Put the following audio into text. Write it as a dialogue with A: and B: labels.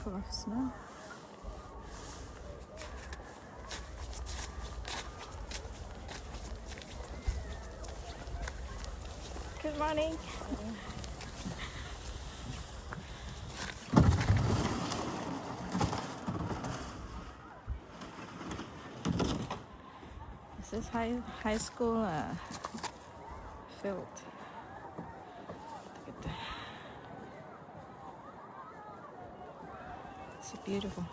A: full of snow. Good morning. This is high school field. Look at that. It's beautiful.